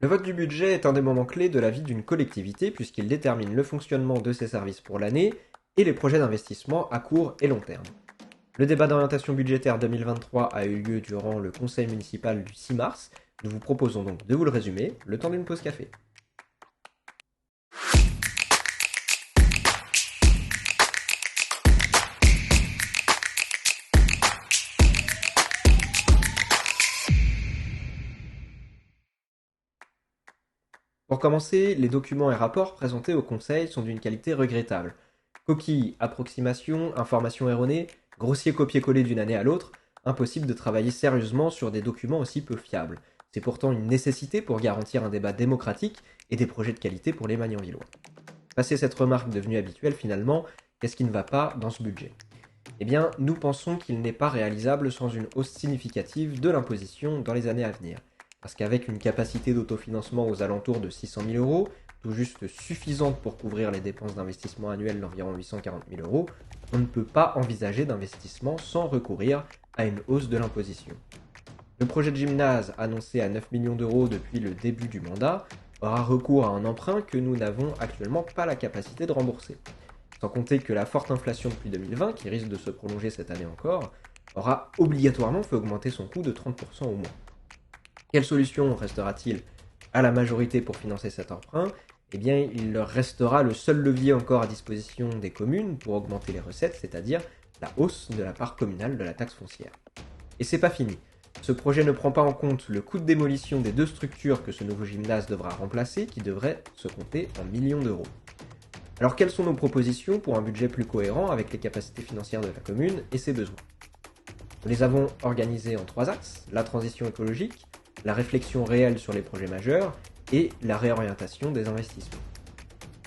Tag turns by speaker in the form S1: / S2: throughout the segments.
S1: Le vote du budget est un des moments clés de la vie d'une collectivité puisqu'il détermine le fonctionnement de ses services pour l'année et les projets d'investissement à court et long terme. Le débat d'orientation budgétaire 2023 a eu lieu durant le conseil municipal du 6 mars. Nous vous proposons donc de vous le résumer, le temps d'une pause café. Pour commencer, les documents et rapports présentés au Conseil sont d'une qualité regrettable. Coquilles, approximations, informations erronées, grossier copier-coller d'une année à l'autre, impossible de travailler sérieusement sur des documents aussi peu fiables. C'est pourtant une nécessité pour garantir un débat démocratique et des projets de qualité pour les Magnanvillois. Passé cette remarque devenue habituelle finalement, qu'est-ce qui ne va pas dans ce budget? Eh bien, nous pensons qu'il n'est pas réalisable sans une hausse significative de l'imposition dans les années à venir. Parce qu'avec une capacité d'autofinancement aux alentours de 600 000 euros, tout juste suffisante pour couvrir les dépenses d'investissement annuelles d'environ 840 000 euros, on ne peut pas envisager d'investissement sans recourir à une hausse de l'imposition. Le projet de gymnase, annoncé à 9 millions d'euros depuis le début du mandat, aura recours à un emprunt que nous n'avons actuellement pas la capacité de rembourser. Sans compter que la forte inflation depuis 2020, qui risque de se prolonger cette année encore, aura obligatoirement fait augmenter son coût de 30% au moins. Quelle solution restera-t-il à la majorité pour financer cet emprunt? Eh bien, il leur restera le seul levier encore à disposition des communes pour augmenter les recettes, c'est-à-dire la hausse de la part communale de la taxe foncière. Et c'est pas fini. Ce projet ne prend pas en compte le coût de démolition des deux structures que ce nouveau gymnase devra remplacer, qui devrait se compter en millions d'euros. Alors quelles sont nos propositions pour un budget plus cohérent avec les capacités financières de la commune et ses besoins? Nous les avons organisés en trois axes: la transition écologique, la réflexion réelle sur les projets majeurs et la réorientation des investissements.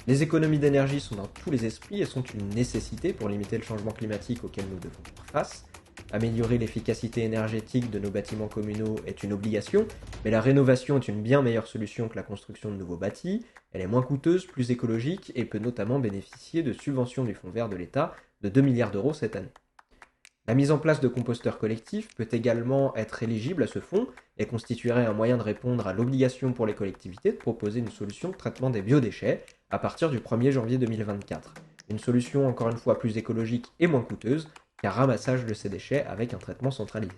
S1: Les économies d'énergie sont dans tous les esprits et sont une nécessité pour limiter le changement climatique auquel nous devons faire face. Améliorer l'efficacité énergétique de nos bâtiments communaux est une obligation, mais la rénovation est une bien meilleure solution que la construction de nouveaux bâtis. Elle est moins coûteuse, plus écologique et peut notamment bénéficier de subventions du Fonds vert de l'État de 2 milliards d'euros cette année. La mise en place de composteurs collectifs peut également être éligible à ce fonds et constituerait un moyen de répondre à l'obligation pour les collectivités de proposer une solution de traitement des biodéchets à partir du 1er janvier 2024. Une solution encore une fois plus écologique et moins coûteuse qu'un ramassage de ces déchets avec un traitement centralisé.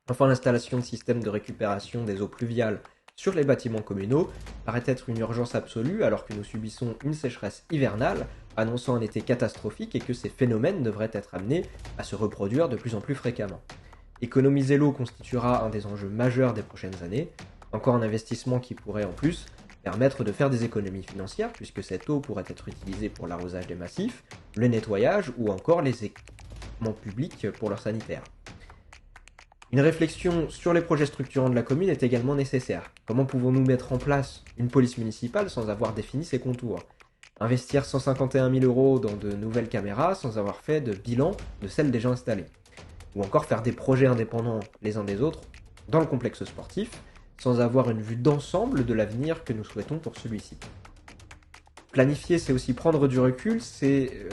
S1: Enfin, l'installation de systèmes de récupération des eaux pluviales sur les bâtiments communaux paraît être une urgence absolue alors que nous subissons une sécheresse hivernale annonçant un été catastrophique et que ces phénomènes devraient être amenés à se reproduire de plus en plus fréquemment. Économiser l'eau constituera un des enjeux majeurs des prochaines années, encore un investissement qui pourrait en plus permettre de faire des économies financières puisque cette eau pourrait être utilisée pour l'arrosage des massifs, le nettoyage ou encore les équipements publics pour leur sanitaire. Une réflexion sur les projets structurants de la commune est également nécessaire. Comment pouvons-nous mettre en place une police municipale sans avoir défini ses contours? Investir 151 000 euros dans de nouvelles caméras sans avoir fait de bilan de celles déjà installées. Ou encore faire des projets indépendants les uns des autres dans le complexe sportif sans avoir une vue d'ensemble de l'avenir que nous souhaitons pour celui-ci. Planifier, c'est aussi prendre du recul, c'est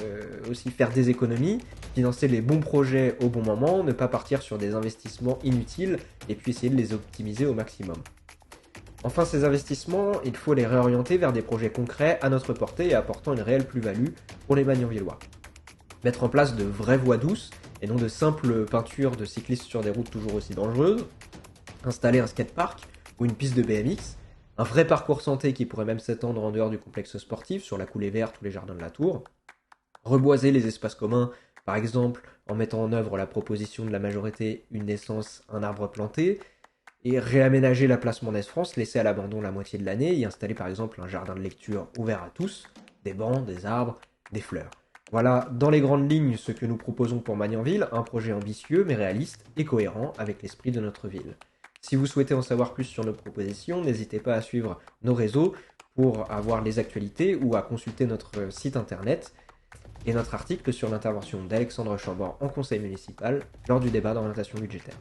S1: aussi faire des économies, financer les bons projets au bon moment, ne pas partir sur des investissements inutiles et puis essayer de les optimiser au maximum. Enfin, ces investissements, il faut les réorienter vers des projets concrets à notre portée et apportant une réelle plus-value pour les Magnanvillois. Mettre en place de vraies voies douces et non de simples peintures de cyclistes sur des routes toujours aussi dangereuses, installer un skatepark ou une piste de BMX, un vrai parcours santé qui pourrait même s'étendre en dehors du complexe sportif, sur la coulée verte ou les jardins de la tour, reboiser les espaces communs, par exemple en mettant en œuvre la proposition de la majorité une naissance, un arbre planté, et réaménager la place Mendès France, laisser à l'abandon la moitié de l'année, y installer par exemple un jardin de lecture ouvert à tous, des bancs, des arbres, des fleurs. Voilà dans les grandes lignes ce que nous proposons pour Magnanville, un projet ambitieux mais réaliste et cohérent avec l'esprit de notre ville. Si vous souhaitez en savoir plus sur nos propositions, n'hésitez pas à suivre nos réseaux pour avoir les actualités ou à consulter notre site internet et notre article sur l'intervention d'Alexandre Chambord en conseil municipal lors du débat d'orientation budgétaire.